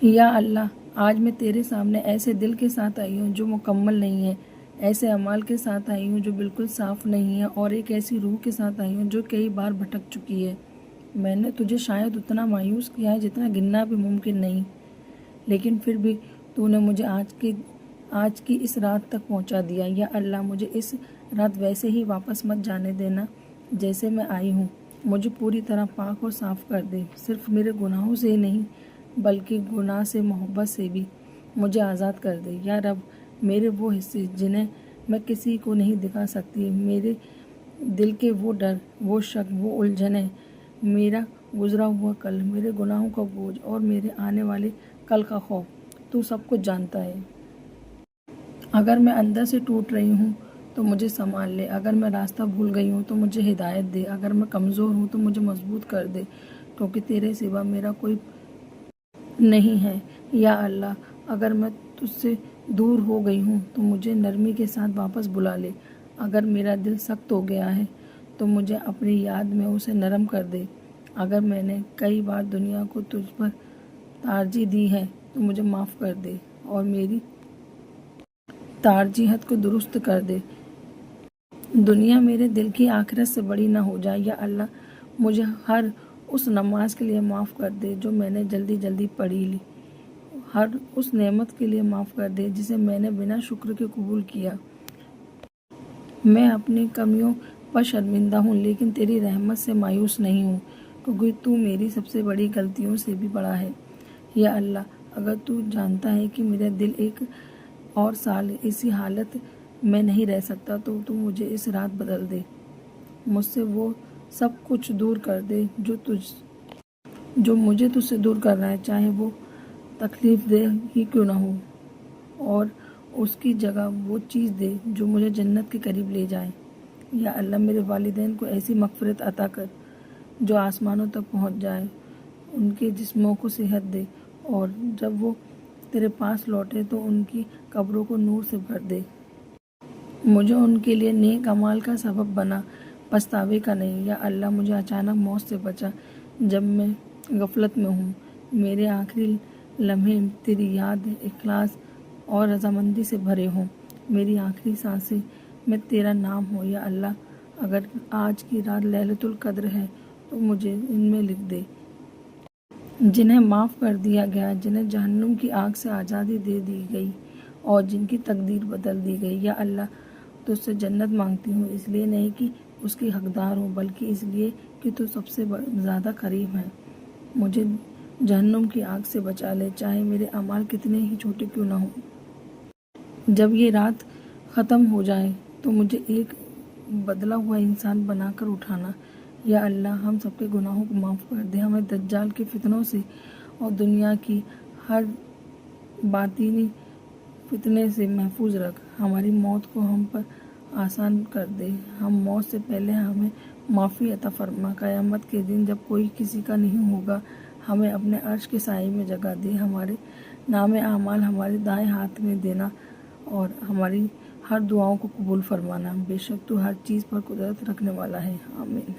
یا اللہ، آج میں تیرے سامنے ایسے دل کے ساتھ آئی ہوں جو مکمل نہیں ہے، ایسے اعمال کے ساتھ آئی ہوں جو بالکل صاف نہیں ہے، اور ایک ایسی روح کے ساتھ آئی ہوں جو کئی بار بھٹک چکی ہے۔ میں نے تجھے شاید اتنا مایوس کیا ہے جتنا گننا بھی ممکن نہیں، لیکن پھر بھی تو نے مجھے آج کی اس رات تک پہنچا دیا۔ یا اللہ، مجھے اس رات ویسے ہی واپس مت جانے دینا جیسے میں آئی ہوں۔ مجھے پوری طرح پاک اور صاف کر دے، صرف میرے گناہوں سے ہی نہیں بلکہ گناہ سے محبت سے بھی مجھے آزاد کر دے۔ یا رب، میرے وہ حصے جنہیں میں کسی کو نہیں دکھا سکتی، میرے دل کے وہ ڈر، وہ شک، وہ الجھنیں، میرا گزرا ہوا کل، میرے گناہوں کا بوجھ اور میرے آنے والے کل کا خوف، تو سب کچھ جانتا ہے۔ اگر میں اندر سے ٹوٹ رہی ہوں تو مجھے سنبھال لے، اگر میں راستہ بھول گئی ہوں تو مجھے ہدایت دے، اگر میں کمزور ہوں تو مجھے مضبوط کر دے، کیونکہ تیرے سوا میرا کوئی نہیں ہے۔ یا اللہ، اگر میں تجھ سے دور ہو گئی ہوں تو مجھے نرمی کے ساتھ واپس بلا لے، اگر میرا دل سخت ہو گیا ہے تو مجھے اپنی یاد میں اسے نرم کر دے، اگر میں نے کئی بار دنیا کو تجھ پر ترجیح دی ہے تو مجھے معاف کر دے اور میری ترجیحات کو درست کر دے۔ دنیا میرے دل کی آخرت سے بڑی نہ ہو جائے۔ یا اللہ، مجھے ہر اس نماز کے لیے معاف کر دے جو میں نے جلدی پڑھی لی، ہر اس نعمت کے لیے معاف کر دے جسے میں نے بنا شکر کے قبول کیا۔ میں اپنی کمیوں پر شرمندہ ہوں، لیکن تیری رحمت سے مایوس نہیں ہوں، کیونکہ تو میری سب سے بڑی غلطیوں سے بھی بڑا ہے۔ یا اللہ، اگر تو جانتا ہے کہ میرا دل ایک اور سال اسی حالت میں نہیں رہ سکتا تو تو مجھے اس رات بدل دے، مجھ سے وہ سب کچھ دور کر دے جو مجھے تجھ سے دور کر رہا ہے، چاہے وہ تکلیف دہ ہی کیوں نہ ہو، اور اس کی جگہ وہ چیز دے جو مجھے جنت کے قریب لے جائے۔ یا اللہ، میرے والدین کو ایسی مغفرت عطا کر جو آسمانوں تک پہنچ جائے، ان کے جسموں کو صحت دے، اور جب وہ تیرے پاس لوٹے تو ان کی قبروں کو نور سے بھر دے۔ مجھے ان کے لیے نیک اعمال کا سبب بنا، پچھتاوے کا نہیں۔ یا اللہ، مجھے اچانک موت سے بچا جب میں غفلت میں ہوں، میرے آخری لمحے تیری یاد، اخلاص اور رضامندی سے بھرے ہوں، میری آخری سانسیں میں تیرا نام ہو۔ یا اللہ، اگر آج کی رات لیلۃ القدر ہے تو مجھے ان میں لکھ دے، جنہیں معاف کر دیا گیا، جنہیں جہنم کی آگ سے آزادی دے دی گئی اور جن کی تقدیر بدل دی گئی۔ یا اللہ، تجھ سے جنت مانگتی ہوں، اس لیے نہیں کہ اس کی حقدار ہوں، بلکہ اس لیے کہ تو سب سے زیادہ قریب ہے۔ مجھے جہنم کی آگ سے بچا لے، چاہے میرے اعمال کتنے ہی چھوٹے کیوں نہ ہوں۔ جب یہ رات ختم ہو جائے تو مجھے ایک بدلا ہوا انسان بنا کر اٹھانا۔ یا اللہ، ہم سب کے گناہوں کو معاف کر دے، ہمیں دجال کے فتنوں سے اور دنیا کی ہر باطنی فتنے سے محفوظ رکھ، ہماری موت کو ہم پر آسان کر دے، ہم موت سے پہلے ہمیں معافی عطا فرما۔ قیامت کے دن جب کوئی کسی کا نہیں ہوگا، ہمیں اپنے عرش کے سائے میں جگہ دے، ہمارے نام اعمال ہمارے دائیں ہاتھ میں دینا اور ہماری ہر دعاؤں کو قبول فرمانا، بے شک تو ہر چیز پر قدرت رکھنے والا ہے۔ آمین۔